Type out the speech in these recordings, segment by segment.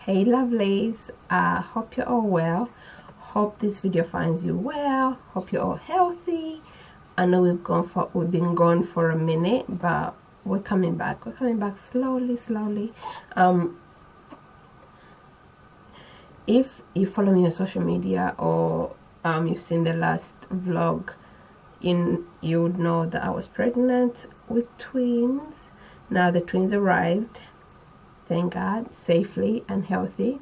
Hey lovelies, hope you're all well. Hope this video finds you well. Hope you're all healthy. I know we've been gone for a minute, but we're coming back. We're coming back slowly. If you follow me on social media or you've seen the last vlog, you would know that I was pregnant with twins. Now the twins arrived, thank God, safely and healthy,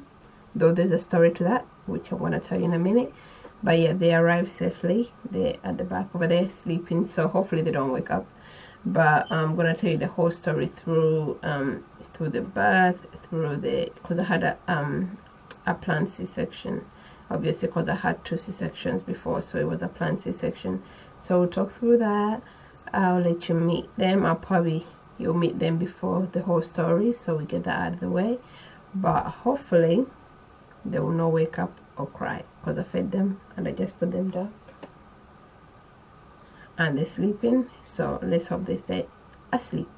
though there's a story to that which I want to tell you in a minute. But yeah, they arrived safely. They're at the back over there sleeping, so hopefully they don't wake up. But I'm gonna tell you the whole story through the birth, because I had a planned C-section, obviously, because I had 2 C-sections before, so it was a planned C-section. So we'll talk through that. I'll let you meet them. You'll meet them before the whole story, so we get that out of the way. But hopefully they will not wake up or cry, because I fed them and I just put them down and they're sleeping, so let's hope they stay asleep.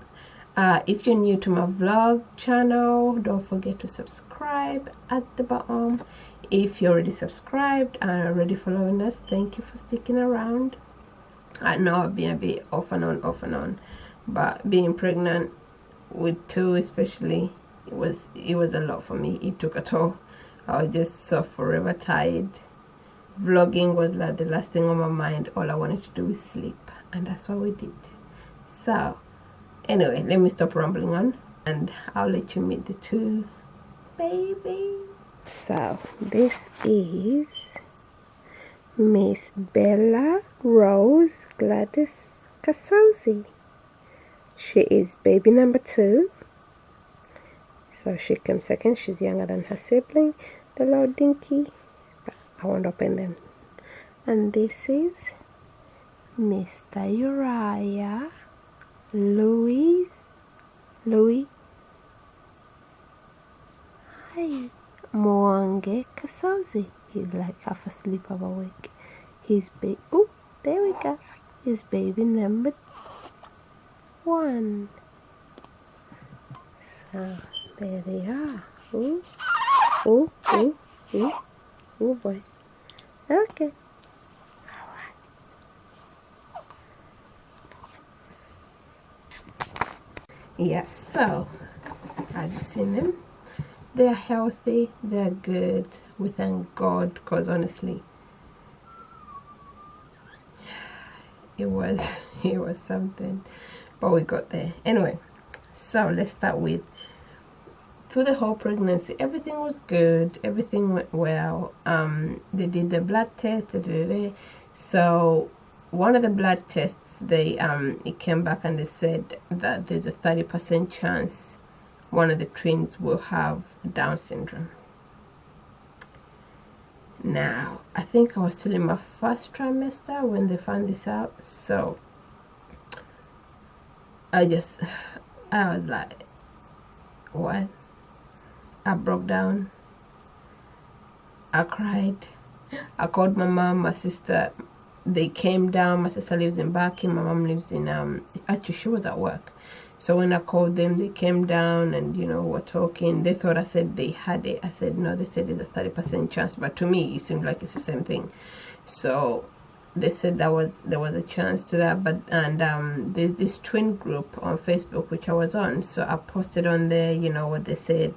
If you're new to my vlog channel, don't forget to subscribe at the bottom. If you're already subscribed and already following us, thank you for sticking around. I know I've been a bit off and on, but being pregnant with 2 especially, it was a lot for me. It took a toll. I was just so forever tired. Vlogging was like the last thing on my mind. All I wanted to do was sleep, and that's what we did. So anyway, let me stop rambling on and I'll let you meet the 2 babies. So this is Miss Bella Rose Gladys Kasozi. She is baby number 2. So she came second. She's younger than her sibling, the little dinky. But I won't open them. And this is Mr. Uriah Louis. Hi. Mwange Kasozi. He's like half asleep, half awake. He's big. Oh, there we go. His baby number 1. So there they are. Oh boy. Okay. Alright. Yes, so as you've seen them, they're healthy, they're good. We thank God, because honestly it was something, but we got there anyway. So let's start with, through the whole pregnancy, everything was good, everything went well. They did the blood test, so one of the blood tests, it came back and they said that there's a 30% chance one of the twins will have Down syndrome. Now, I think I was still in my first trimester when they found this out, so I was like, what? I broke down. I cried. I called my mom, my sister. They came down. My sister lives in Baki. My mom lives in actually she was at work. So when I called them, they came down and were talking. They thought I said they had it. I said no. They said there's a 30% chance, but to me it seemed like it's the same thing. So they said there was a chance to that. But there's this twin group on Facebook which I was on. So I posted on there, what they said,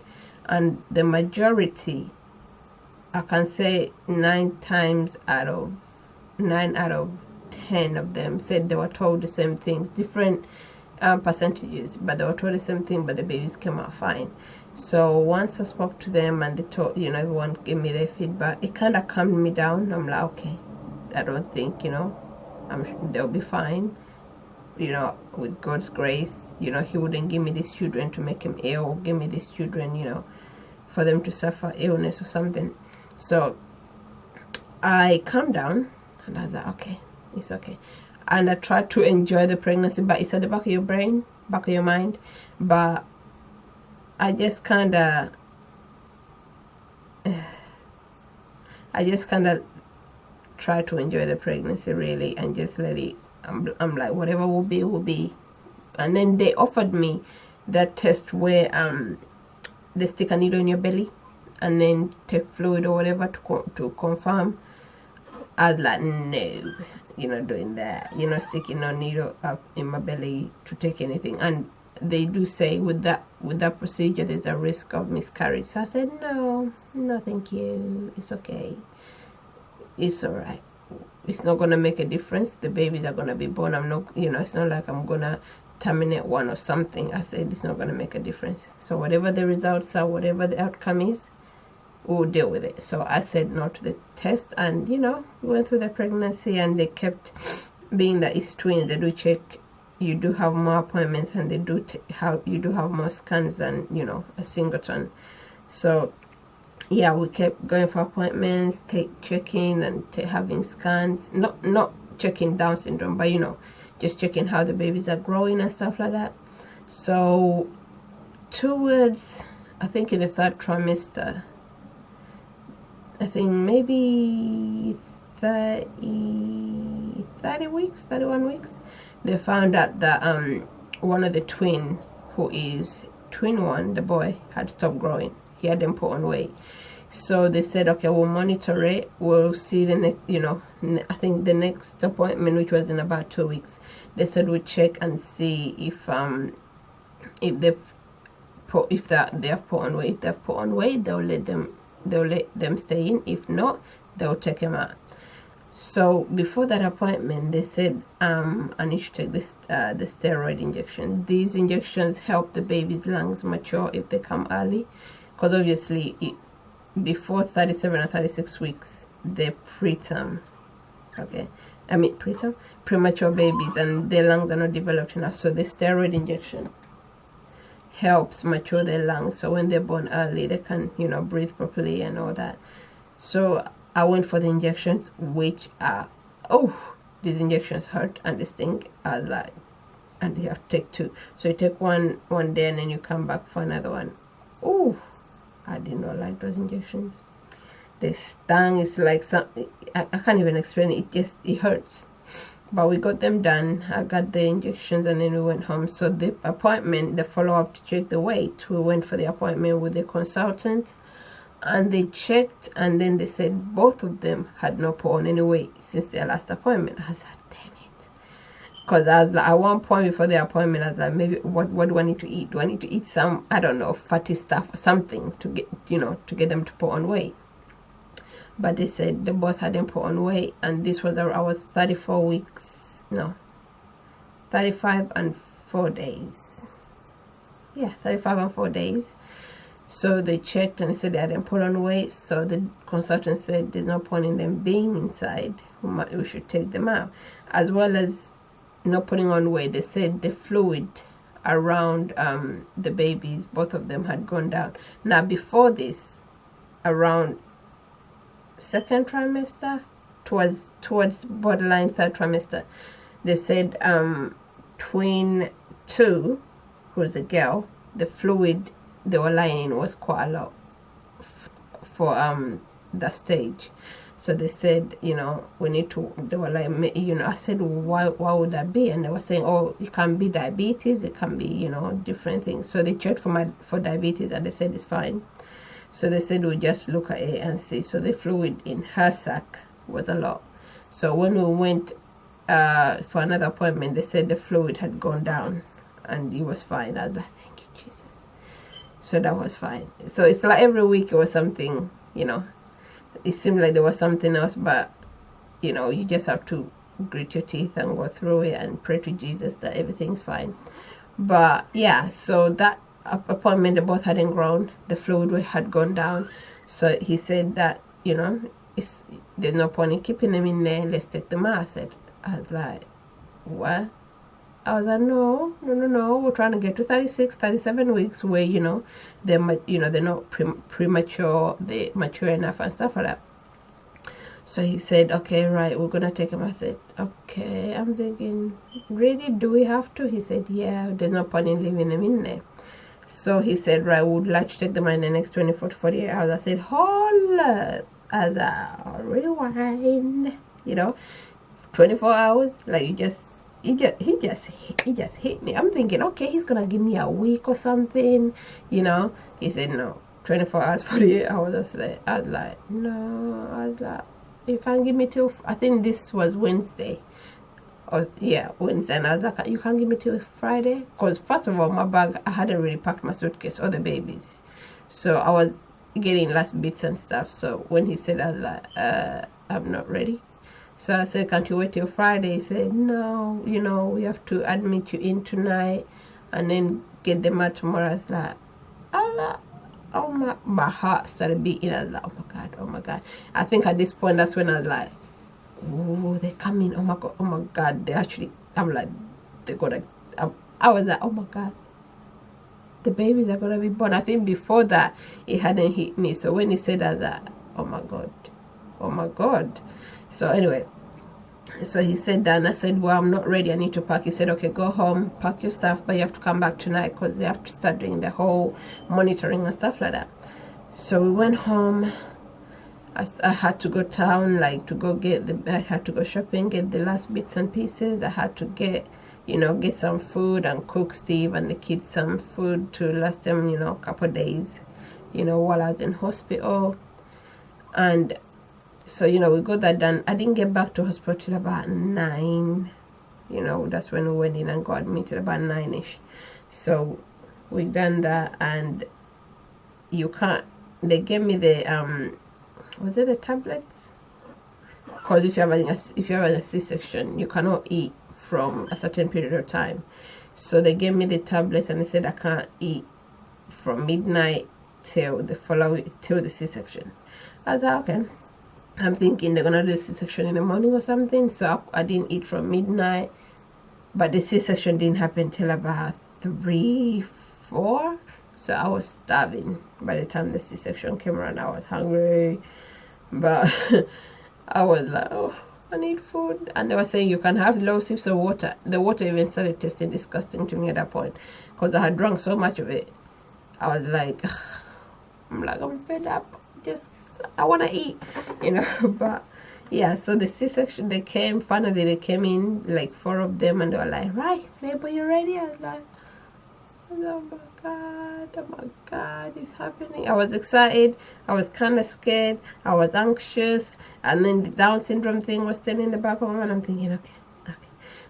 and the majority, I can say 9 out of 10 of them said they were told the same things, different percentages, but they were told the same thing, but the babies came out fine. So once I spoke to them and they told, everyone gave me their feedback, it kind of calmed me down. I'm like, okay, I don't think, they'll be fine. With God's grace, He wouldn't give me these children to make him ill, or give me these children, for them to suffer illness or something. So I calmed down and I was like, okay, it's okay. And I tried to enjoy the pregnancy, but it's at the back of your brain, back of your mind. But I just kind of try to enjoy the pregnancy, really, and just let it. I'm like, whatever will be, will be. And then they offered me that test where they stick a needle in your belly and then take fluid or whatever to confirm. I was like, no, you're not doing that. You're not sticking no needle up in my belly to take anything. And they do say with that procedure there's a risk of miscarriage. So I said, no, thank you. It's okay. It's all right. It's not gonna make a difference. The babies are gonna be born. I'm not, it's not like I'm gonna terminate one or something. I said it's not gonna make a difference. So whatever the results are, whatever the outcome is, we'll deal with it. So I said no to the test, and we went through the pregnancy, and they kept, being that it's twins, they do check. You do have more appointments, and they do you do have more scans than a singleton. So yeah, we kept going for appointments, checking and having scans. Not checking Down syndrome, but just checking how the babies are growing and stuff like that. So towards, I think in the 3rd trimester, I think maybe 31 weeks, they found out that one of the twin, who is twin one, the boy, had stopped growing. He hadn't put on weight. So they said, okay, we'll monitor it. We'll see the next, I think the next appointment, which was in about 2 weeks, they said we'll check and see if they have put on weight. If they've put on weight, they'll let them stay in. If not, they'll take them out. So before that appointment, they said I need to take this the steroid injection. These injections help the baby's lungs mature if they come early, because obviously before 37 or 36 weeks they're preterm. Okay, I mean premature babies, and their lungs are not developed enough. So the steroid injection helps mature their lungs, so when they're born early they can breathe properly and all that. So I went for the injections, which are these injections hurt and they sting. I was like, and you have to take 2. So you take one day and then you come back for another one. I did not like those injections. The stung is like something, I can't even explain it. It hurts. But we got them done. I got the injections and then we went home. So the appointment, the follow-up to check the weight, we went for the appointment with the consultant, and they checked, and then they said both of them had not put on any weight since their last appointment. I was like, damn it. Because I was like, at one point before the appointment, I was like, maybe what do I need to eat? Do I need to eat some, I don't know, fatty stuff or something to get them to put on weight? But they said they both hadn't put on weight, and this was our 35 and 4 days. Yeah, 35 and 4 days. So they checked and they said they hadn't put on weight. So the consultant said there's no point in them being inside. We should take them out. As well as not putting on weight, they said the fluid around the babies, both of them had gone down. Now before this, around 2nd trimester, towards borderline 3rd trimester, they said twin 2, who's a girl, the fluid they were lying in was quite a lot for that stage. So they said, we need to, they were like, I said, why would that be? And they were saying, it can be diabetes, it can be, different things. So they checked for diabetes, and they said it's fine. So they said we'll just look at it and see. So the fluid in her sac was a lot. So when we went for another appointment, they said the fluid had gone down and it was fine. I was like, thank you, Jesus. So that was fine. So it's like every week it was something, it seemed like there was something else, but you just have to grit your teeth and go through it and pray to Jesus that everything's fine. But yeah, so that appointment, they both hadn't grown, the fluid had gone down. So he said that there's no point in keeping them in there, let's take them out. I was like, what? I was like, no, we're trying to get to 36, 37 weeks where they're not premature, they're mature enough and stuff like that. So he said, okay, right, we're gonna take him. I said, okay. I'm thinking, really, do we have to? He said, yeah, there's no point in leaving them in there. So he said, right, we would like to take them in the next 24 to 48 hours. I said, hold up. As I rewind, 24 hours, like he just hit me. I'm thinking, okay, he's gonna give me a week or something, He said, no, 24 hours, 48 hours. I was like, no. I was like, you can't give me till, I think this was Wednesday. Or yeah, Wednesday. And I was like, you can't give me till Friday? Because first of all, my bag, I hadn't really packed my suitcase or the babies. So I was getting last bits and stuff. So when he said, I was like, I'm not ready. So I said, can't you wait till Friday? He said, no, you know, we have to admit you in tonight and then get them out tomorrow. I was like, oh my heart started beating. I was like, oh my God. I think at this point, that's when I was like, oh, they're coming. Oh my God. They actually, I'm like, they're gonna, I was like, oh my God. The babies are gonna be born. I think before that, it hadn't hit me. So when he said that, I was like, oh my God. Oh my God. So anyway, so he said that, and I said, well, I'm not ready, I need to pack. He said, okay, go home, pack your stuff, but you have to come back tonight because they have to start doing the whole monitoring and stuff like that. So we went home. I had to go town, like to go get I had to go shopping, get the last bits and pieces. I had to get, you know, get some food and cook Steve and the kids some food to last them, you know, a couple of days, you know, while I was in hospital. And so, you know, we got that done. I didn't get back to hospital till about 9. You know, that's when we went in and got admitted, about 9ish. So we done that, and you can't, they gave me the was it the tablets? Because if you have a C-section, you cannot eat from a certain period of time. So they gave me the tablets, and they said I can't eat from midnight till the C-section. I was like, okay. I'm thinking they're gonna do the C-section in the morning or something, so I didn't eat from midnight. But the C-section didn't happen till about 3, 4. So I was starving by the time the C-section came around. I was hungry, but I was like, oh, I need food. And they were saying you can have low sips of water. The water even started tasting disgusting to me at that point because I had drunk so much of it. I was like, I'm fed up. I want to eat, you know. But yeah, so the C-section, they came in, like 4 of them, and they were like, right, Mabel, you ready? I was like, oh my God, it's happening. I was excited, I was kind of scared, I was anxious, and then the Down syndrome thing was still in the back of my mind. I'm thinking, okay.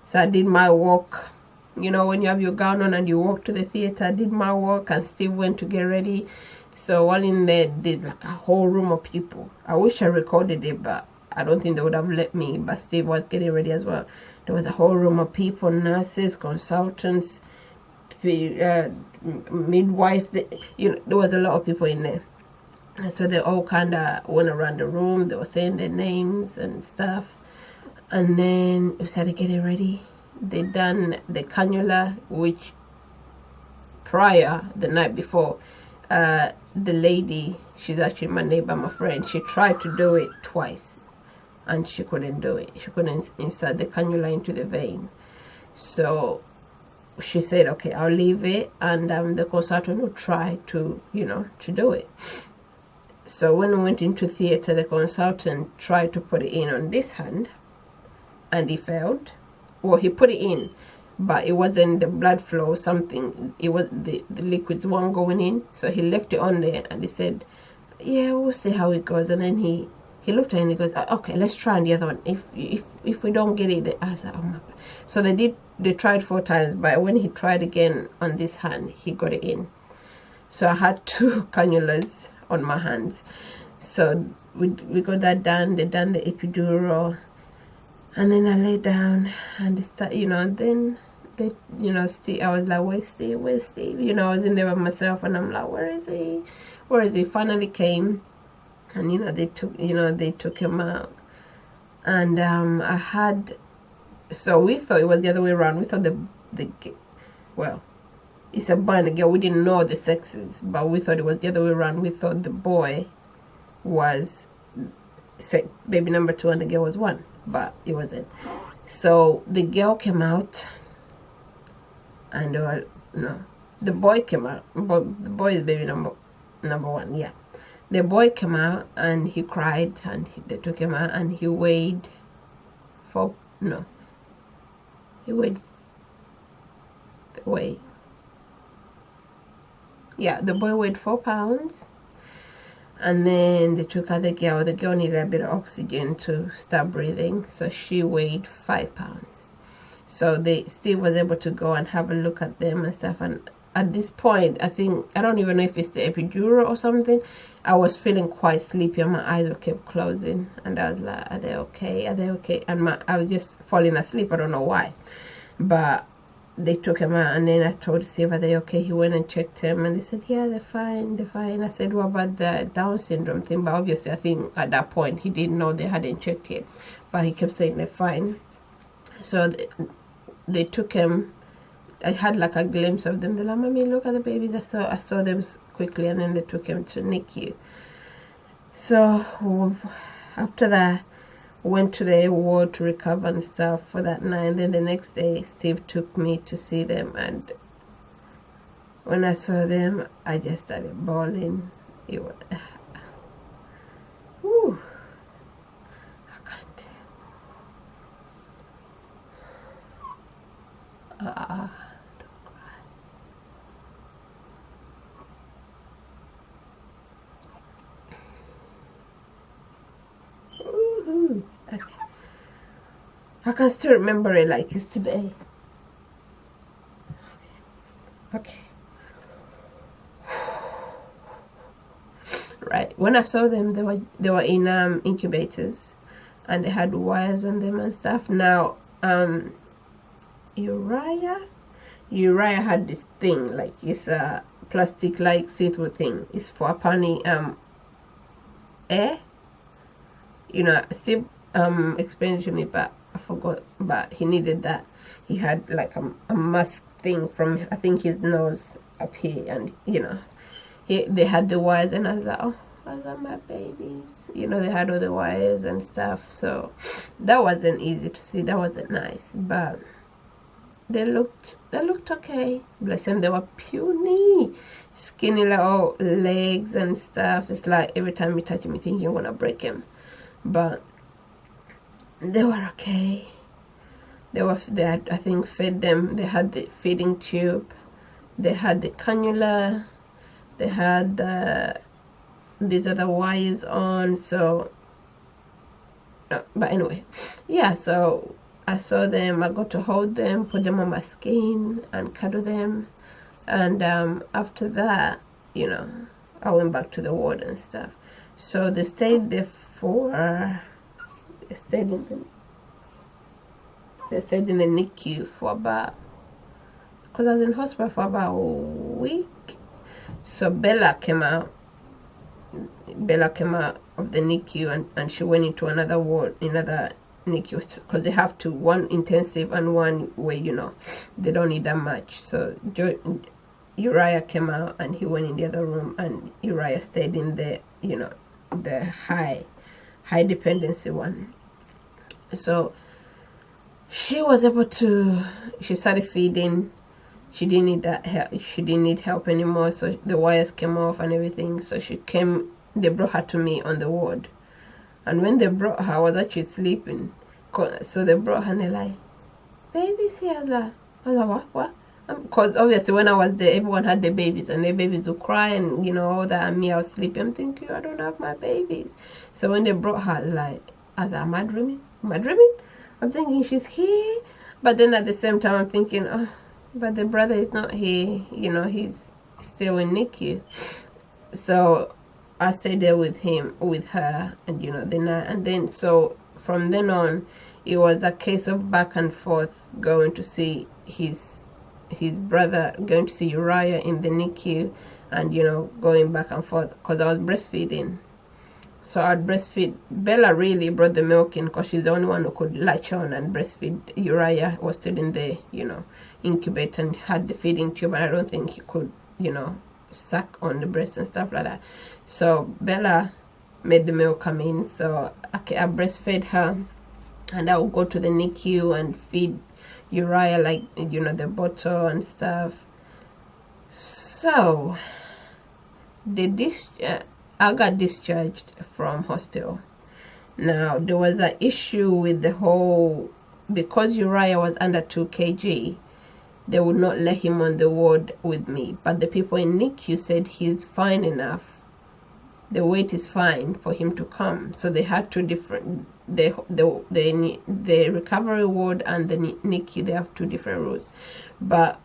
So I did my walk, you know, when you have your gown on and you walk to the theater. I did my walk, and Steve went to get ready. So while in there, there's like a whole room of people. I wish I recorded it, but I don't think they would have let me. But Steve was getting ready as well. There was a whole room of people, nurses, consultants, midwife. You know, there was a lot of people in there. And so they all kind of went around the room. They were saying their names and stuff. And then we started getting ready. They done the cannula, which prior, the night before, the lady, she's actually my neighbor, my friend, she tried to do it twice and she couldn't do it. She couldn't insert the cannula into the vein. So she said, okay, I'll leave it, and the consultant will try to, you know, to do it. So when we went into theater, the consultant tried to put it in on this hand, and he failed. Well, he put it in, but it wasn't the blood flow, something, it was the liquids weren't going in. So he left it on there, and he said, yeah, we'll see how it goes. And then he looked at it and he goes, okay, let's try on the other one. If we don't get it, I was like, oh my God. So they tried 4 times, but when he tried again on this hand, he got it in. So I had 2 cannulas on my hands. So we got that done. They done the epidural, and then I lay down, and they start, you know, and then they, you know, Steve, I was like, where's Steve? You know, I was in there by myself, and I'm like, where is he? Finally came, and, you know, they took him out. And I had, so we thought it was the other way around. We thought well, it's a boy and a girl. We didn't know the sexes, but we thought it was the other way around. We thought the boy was baby number 2 and the girl was 1, but it wasn't. So the girl came out, and the boy came out. But the boy is baby number 1, yeah. The boy came out, and he cried, and they took him out, and he weighed the boy weighed 4 pounds, And then they took out the girl. The girl needed a bit of oxygen to start breathing, so she weighed 5 pounds. So Steve was able to go and have a look at them and stuff. And at this point, I don't even know if it's the epidural or something, I was feeling quite sleepy and my eyes were kept closing, and I was like, are they okay, are they okay? And I was just falling asleep. I don't know why, but they took him out, and then I told Steve, are they okay? He went and checked him, and they said, yeah, they're fine, they're fine. I said, what about the Down syndrome thing? But obviously I think at that point he didn't know, they hadn't checked yet, but he kept saying they're fine. So they took him. I had like a glimpse of them. They're like, mommy, look at the babies. I saw them quickly, and then they took him to NICU. So after that, went to the ward to recover and stuff for that night. And then the next day, Steve took me to see them, and when I saw them, I just started bawling. It was, whew, I can't. Don't cry. Okay. I can still remember it like it's today. Okay. Right. When I saw them, they were in incubators, and they had wires on them and stuff. Now, Uriah had this thing, like it's a plastic like see-through thing. It's for apparently air. You know, Steve explained it to me, but I forgot. But he needed that. He had like a mask thing from, I think, his nose up here, and you know, they had the wires, and I was like, oh, those are my babies. You know, they had all the wires and stuff. So that wasn't easy to see. That wasn't nice, but they looked okay. Bless them. They were puny, skinny little legs and stuff. It's like every time you touch him, you think you're gonna break him. But they were okay. They had, I think, fed them. They had the feeding tube. They had the cannula. They had these other wires on. So, but anyway, yeah. So I saw them. I got to hold them, put them on my skin, and cuddle them. And after that, you know, I went back to the ward and stuff. So they stayed there they stayed in the NICU for about, because I was in hospital for about a week. So Bella came out of the NICU, and she went into another ward, another NICU, because they have one intensive and one where, you know, they don't need that much. So Uriah came out, and he went in the other room, and Uriah stayed in the, you know, the high dependency one. So she was able to, she started feeding. She didn't need that help. She didn't need help anymore. So the wires came off and everything. So they brought her to me on the ward. And when they brought her, I was actually sleeping. So they brought her, and they're like, baby's here. I was like, what? Because obviously when I was there, everyone had their babies, and their babies would cry, and you know, all that, and me, I was sleeping. I'm thinking, I don't have my babies. So when they brought her, I was like, am I dreaming? I'm thinking she's here, but then at the same time I'm thinking, oh, but the brother is not here, you know, he's still in NICU. So I stayed there with her, and you know, and then so from then on, it was a case of back and forth, going to see his brother, going to see Uriah in the NICU, and you know, going back and forth, because I was breastfeeding. So I'd breastfeed. Bella really brought the milk in, because she's the only one who could latch on and breastfeed. Uriah was still in the, you know, incubator and had the feeding tube, and I don't think he could, you know, suck on the breast and stuff like that. So Bella made the milk come in. So I breastfed her, and I would go to the NICU and feed Uriah, like, you know, the bottle and stuff. So I got discharged from hospital. Now there was an issue with the whole, because Uriah was under 2 kg, they would not let him on the ward with me, but the people in NICU said he's fine enough the weight is fine for him to come. So they had two different, the recovery ward and the NICU, they have two different rules. But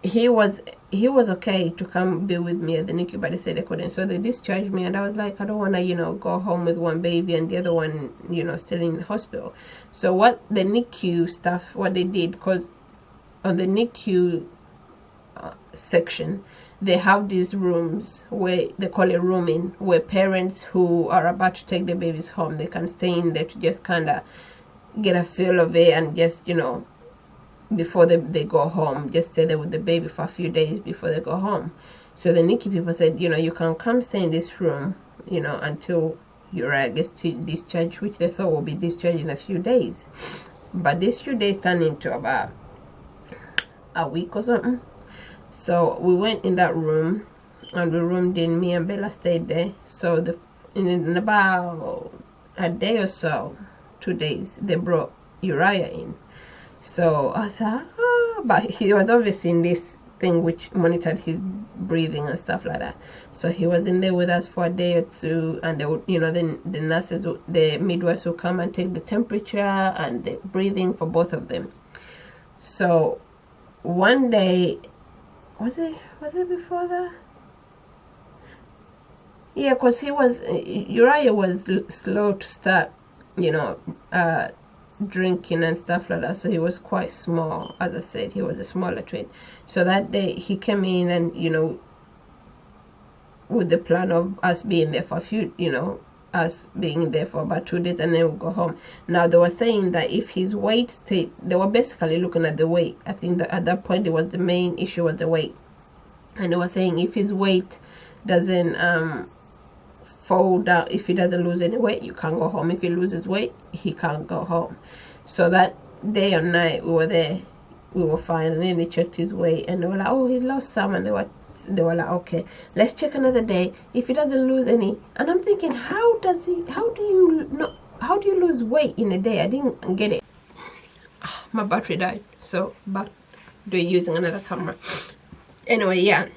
he was okay to come be with me at the NICU, but they said they couldn't. So they discharged me, and I was like, I don't want to, go home with one baby and the other one, still in the hospital. So what the NICU staff, what they did, because on the NICU section, they have these rooms where they call it rooming, where parents who are about to take their babies home, they can stay in there to just kind of get a feel of it, and just, before they go home, just stay there with the baby for a few days before they go home. So the NICU people said, you can come stay in this room, until Uriah gets discharged, which they thought will be discharged in a few days. But these few days turned into about a week or something. So we went in that room, and we roomed in. Me and Bella stayed there. So in about a day or so, 2 days, they brought Uriah in. So I said, but he was obviously in this thing which monitored his breathing and stuff like that. So he was in there with us for a day or two, and they would, then the nurses, the midwives would come and take the temperature and the breathing for both of them. So one day, was it before that? Yeah, because Uriah was slow to start, drinking and stuff like that. So he was quite small. As I said, he was a smaller twin. So that day he came in, and, with the plan of us being there for a few, us being there for about 2 days, and then we'll go home. Now they were saying that if his weight stayed, they were basically looking at the weight. I think that at that point it was the main issue was the weight, and they were saying if his weight doesn't fall down, if he doesn't lose any weight, you can't go home. If he loses weight, he can't go home. So that day or night we were there, we were fine, and then they checked his weight, and they were like, oh, he lost some, and they were like, okay, let's check another day if he doesn't lose any. And I'm thinking, how do you lose weight in a day? I didn't get it. My battery died, so back to using another camera. Anyway, yeah,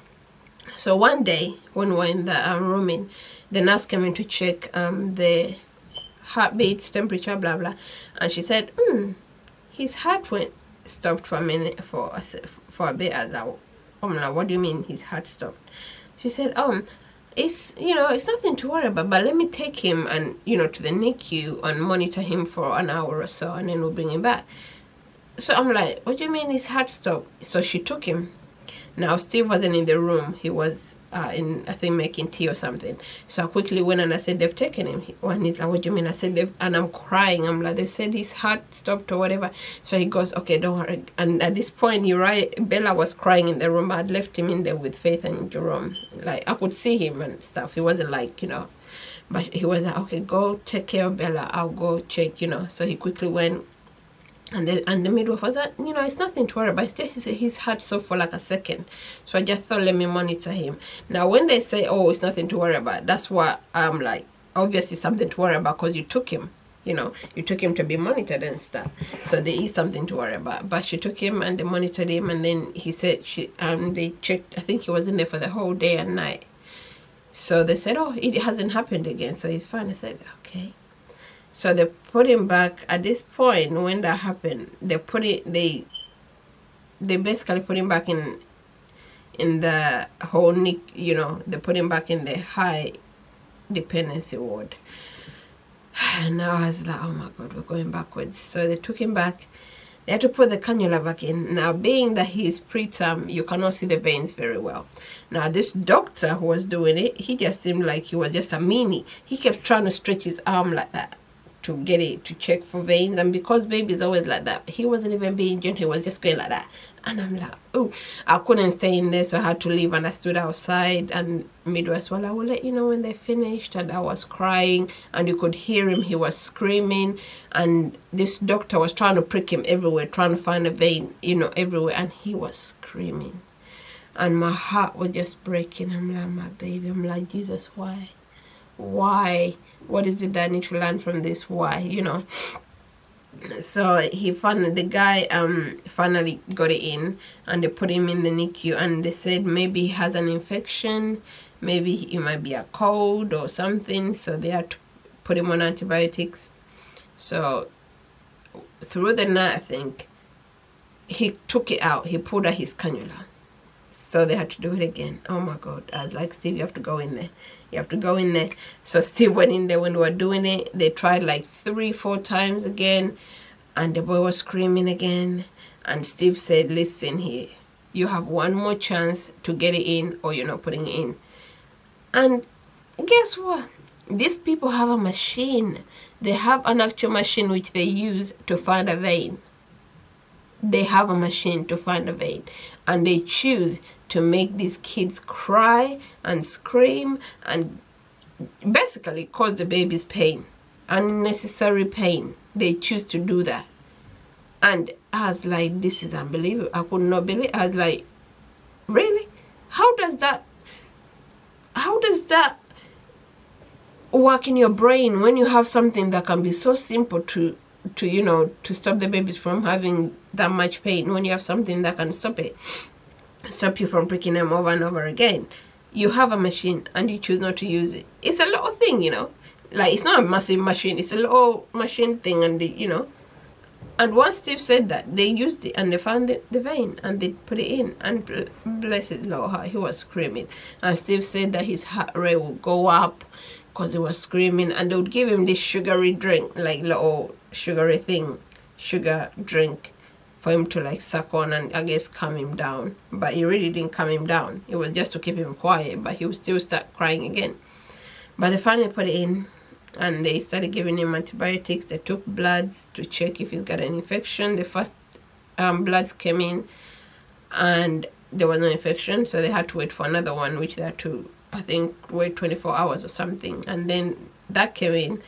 so one day when we were in the rooming, the nurse came in to check the heartbeats, temperature, blah blah, and she said, his heart stopped for a minute, for a bit. I'm like, what do you mean his heart stopped? She said, it's it's nothing to worry about, but let me take him and to the NICU and monitor him for an hour or so, and then we'll bring him back. So I'm like, what do you mean his heart stopped? So she took him. Now Steve wasn't in the room, he was in, I think, making tea or something. So I quickly went and I said, they've taken him. And he's like, what do you mean? I said, and I'm crying. I'm like, they said his heart stopped or whatever. So he goes, okay, don't worry. And at this point, Bella was crying in the room. I had left him in there with Faith and Jerome. Like, I could see him and stuff. He wasn't like, but he was like, okay, go take care of Bella, I'll go check, So he quickly went. And the midwife was like, it's nothing to worry about. His heart stopped for like a second. So I just thought, let me monitor him. Now, when they say, oh, it's nothing to worry about, that's what I'm like, obviously something to worry about, because you took him. You took him to be monitored and stuff. So there is something to worry about. But she took him and they monitored him, and then he said, they checked, I think he was in there for the whole day and night. So they said, oh, it hasn't happened again, so he's fine. I said, okay. So they put him back. At this point, when that happened, they basically put him back in the whole NIC, they put him back in the high dependency ward. And now I was like, oh my God, we're going backwards. So they took him back. They had to put the cannula back in. Now, being that he's preterm, you cannot see the veins very well. Now, this doctor who was doing it, he just seemed like he was just a meanie. He kept trying to stretch his arm like that to get it, to check for veins. And because baby's always like that, he wasn't even being gentle. He was just going like that. And I'm like, oh, I couldn't stay in there, so I had to leave, and I stood outside. And midwives, well, I will let you know when they finished. And I was crying, and you could hear him. He was screaming, and this doctor was trying to prick him everywhere, trying to find a vein, everywhere, and he was screaming. And my heart was just breaking. I'm like, my baby. I'm like, Jesus, why? What is it that I need to learn from this? Why? So the guy finally got it in, and they put him in the NICU, and they said maybe he has an infection, maybe it might be a cold or something, so they had to put him on antibiotics. So through the night, I think, he took it out, he pulled out his cannula, so they had to do it again. Oh my god, I was like, Steve, you have to go in there, you have to go in there. So Steve went in there. When they were doing it, they tried like 3-4 times again, and the boy was screaming again. And Steve said, listen here, you have one more chance to get it in, or you're not putting it in. And guess what, these people have a machine. They have an actual machine which they use to find a vein. They have a machine to find a vein, and they choose to make these kids cry and scream and basically cause the baby's pain, unnecessary pain. They choose to do that. And I was like, this is unbelievable. I could not believe. I was like, really? How does that work in your brain when you have something that can be so simple to you know, to stop the babies from having that much pain? When you have something that can stop you from pricking them over and over again, you have a machine and you choose not to use it. It's a little thing, you know, like it's not a massive machine, it's a little machine thing. And you know, and once Steve said that, they used it and they found the vein and they put it in, and bless his little heart, he was screaming. And Steve said that his heart rate would go up because he was screaming, and they would give him this sugary drink, like little sugary thing, sugar drink, for him to like suck on and I guess calm him down. But it really didn't calm him down, it was just to keep him quiet, but he would still start crying again. But they finally put it in, and they started giving him antibiotics. They took bloods to check if he's got an infection. The first bloods came in and there was no infection, so they had to wait for another one, which they had to, I think, wait 24 hours or something. And then that came in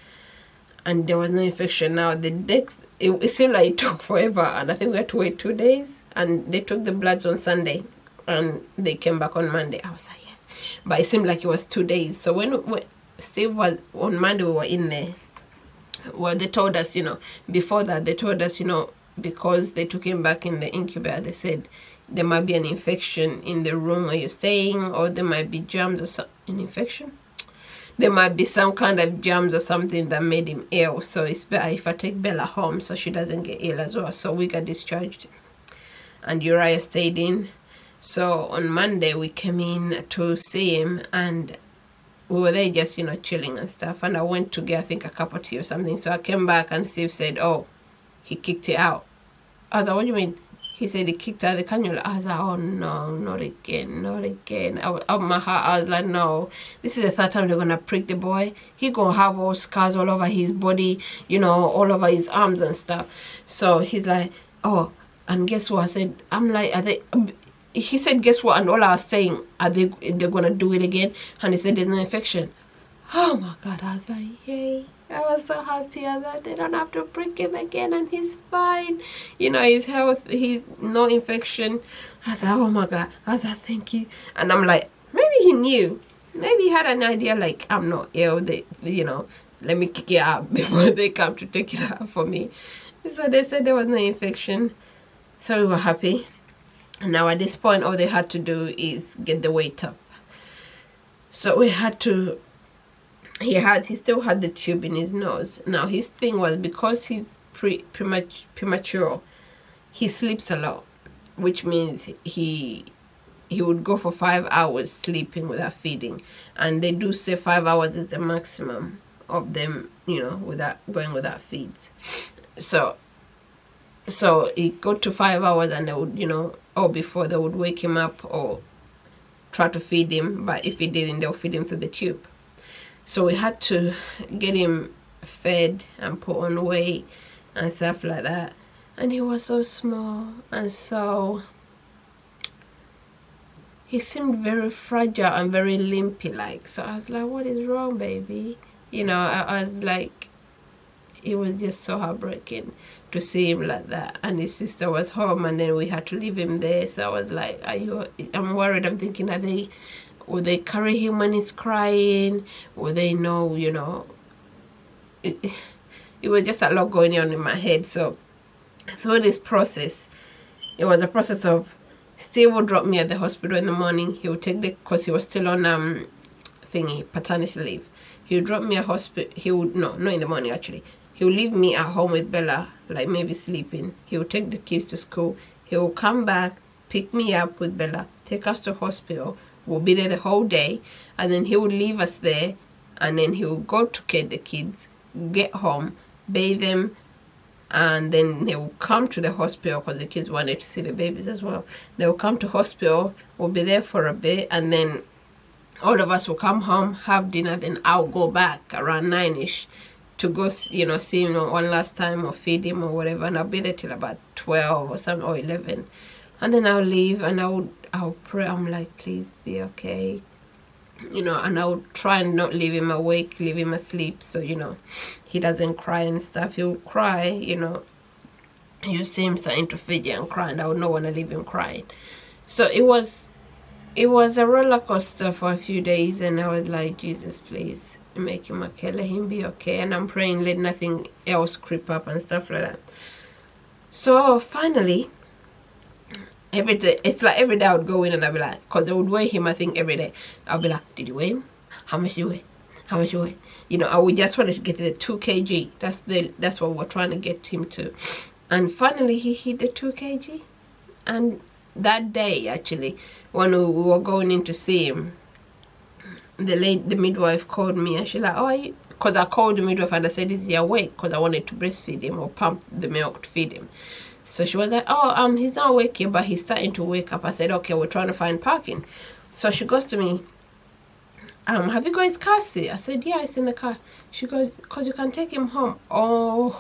and there was no infection. Now the next, it seemed like it took forever, and I think we had to wait 2 days. And they took the bloods on Sunday and they came back on Monday. I was like, yes, but it seemed like it was 2 days. So when Steve was on Monday, we were in there. Well, they told us, you know, before that they told us, you know, because they took him back in the incubator, they said there might be an infection in the room where you're staying, or there might be germs or some an infection. There might be some kind of germs or something that made him ill. So it's better if I take Bella home so she doesn't get ill as well. So we got discharged and Uriah stayed in. So on Monday we came in to see him, and we were there just, you know, chilling and stuff. And I went to get, I think, a cup of tea or something. So I came back and Steve said, oh, he kicked it out. I was like, what do you mean? He said he kicked out the cannula. I was like, oh no, not again, not again. Out of my heart, I was like, no, this is the third time they're gonna prick the boy. He gonna have all scars all over his body, you know, all over his arms and stuff. So he's like, oh, and guess what? I said, I'm like, are they? He said, guess what? And all I was saying, they're gonna do it again? And he said, there's no infection. Oh my God, I was like, yay. I was so happy. I was like, they don't have to prick him again and he's fine. You know, his health, he's no infection. I was like, oh my God. I was like, thank you. And I'm like, maybe he knew. Maybe he had an idea, like, I'm not ill. They, you know, let me kick it out before they come to take it out for me. So they said there was no infection. So we were happy. And now at this point, all they had to do is get the weight up. So we had to, he still had the tube in his nose. Now his thing was, because he's premature, he sleeps a lot, which means he would go for 5 hours sleeping without feeding. And they do say 5 hours is the maximum of them, you know, without going without feeds. So it got to 5 hours, and they would, you know, or before they would wake him up or try to feed him, but if he didn't, they'll feed him through the tube. So we had to get him fed and put on weight and stuff like that. And he was so small, and so he seemed very fragile and very limpy like. So I was like, what is wrong, baby? You know, I was like, it was just so heartbreaking to see him like that. And his sister was home, and then we had to leave him there. So I was like, I'm worried. I'm thinking, will they carry him when he's crying? Will they know, you know? it was just a lot going on in my head. So through this process, it was a process of Steve would drop me at the hospital in the morning. He would take the, because he was still on paternity leave. He would drop me at hospital. He would, no, not in the morning actually. He would leave me at home with Bella, like maybe sleeping. He would take the kids to school. He would come back, pick me up with Bella, take us to hospital. We'll be there the whole day, and then he would leave us there, and then he would go to get the kids, get home, bathe them, and then they will come to the hospital because the kids wanted to see the babies as well. They will come to hospital, we'll be there for a bit, and then all of us will come home, have dinner, then I'll go back around 9ish to go, you know, see him one last time or feed him or whatever, and I'll be there till about 12 or something, or 11, and then I'll leave, and I'll pray. I'm like, please be okay, you know, and I'll try and not leave him awake, leave him asleep, so, you know, he doesn't cry and stuff. He'll cry, you know, you see him starting to fidget and cry, and I would not want to leave him crying. So it was a roller coaster for a few days, and I was like, Jesus, please make him okay, let him be okay. And I'm praying, let nothing else creep up and stuff like that. So finally, every day, it's like every day I would go in and I'd be like, because they would weigh him, I think every day I'll be like, did you weigh him? How much you weigh? How much you weigh? You know, I would just want to get to the 2 kg. That's what we're trying to get him to. And finally he hit the 2 kg. And that day actually, when we were going in to see him, the midwife called me, and she's like, oh, are you, because I called the midwife and I said, is he awake? Because I wanted to breastfeed him or pump the milk to feed him. So she was like, oh, he's not awake yet, but he's starting to wake up. I said, okay, we're trying to find parking. So she goes to me, have you got his car seat? I said, yeah, it's in the car. She goes, because you can take him home. Oh,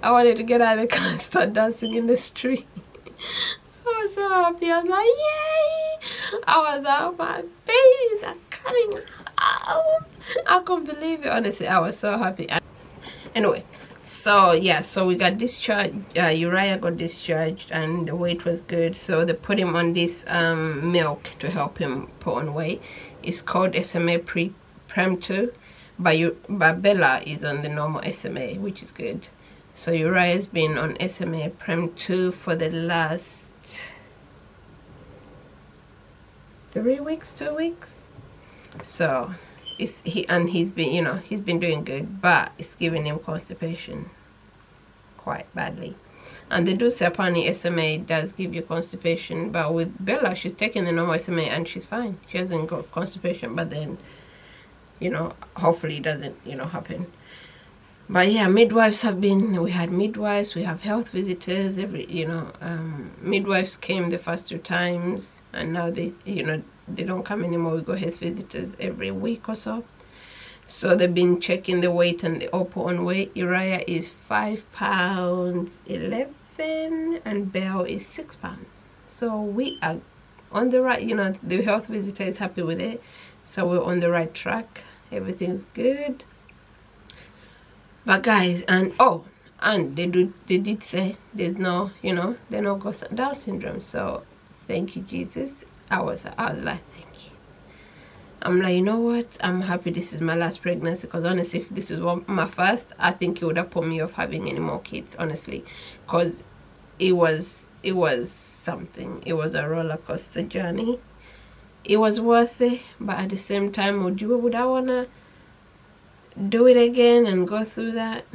I wanted to get out of the car and start dancing in the street. I was so happy. I was like, yay! I was like, oh, my babies are coming out. I couldn't believe it, honestly. I was so happy. Anyway, so yeah, so we got discharged. Uriah got discharged, and the weight was good, so they put him on this milk to help him put on weight. It's called SMA Prem 2, but Bella is on the normal SMA, which is good. So Uriah's been on SMA Prem 2 for the last 3 weeks, 2 weeks. So he's been, you know, he's been doing good, but it's giving him constipation quite badly. And they do say apparently SMA does give you constipation, but with Bella, she's taking the normal SMA and she's fine. She hasn't got constipation, but then, you know, hopefully it doesn't, you know, happen. But yeah, midwives have been, we had midwives, we have health visitors, midwives came the first 2 times, and now they, you know, they don't come anymore. We go health visitors every week or so. So they've been checking the weight and the put on weight. Uriah is 5 pounds 11 and Belle is 6 pounds. So we are on the right, you know, the health visitor is happy with it. So we're on the right track. Everything's good. But guys, and they did say there's no, you know, they don't go Down syndrome. So thank you, Jesus. I was like, thank you. I'm like, you know what, I'm happy this is my last pregnancy, because honestly, if this was my first, I think it would have put me off having any more kids, honestly, because it was something. It was a roller coaster journey. It was worth it, but at the same time, would I wanna do it again and go through that?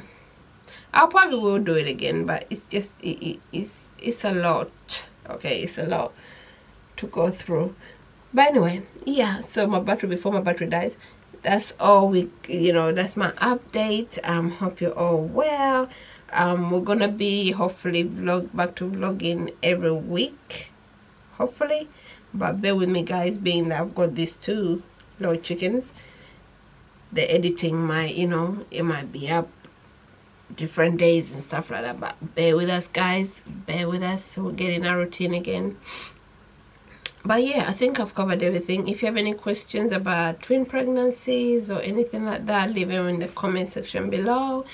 I probably will do it again, but it's just it's a lot. Okay, it's a lot to go through. But anyway, yeah, so before my battery dies, that's all that's my update. Hope you're all well. We're gonna be hopefully back to vlogging every week, hopefully, but bear with me, guys, being that I've got these 2 little chickens. The editing might, you know, it might be up different days and stuff like that, but bear with us, guys, bear with us. We're getting our routine again. But yeah, I think I've covered everything. If you have any questions about twin pregnancies or anything like that, leave them in the comment section below.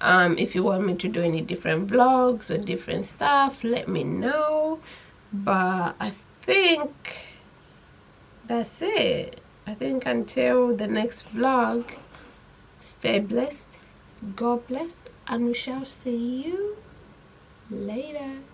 If you want me to do any different vlogs or different stuff, let me know. But I think that's it. I think until the next vlog, stay blessed, God bless, and we shall see you later.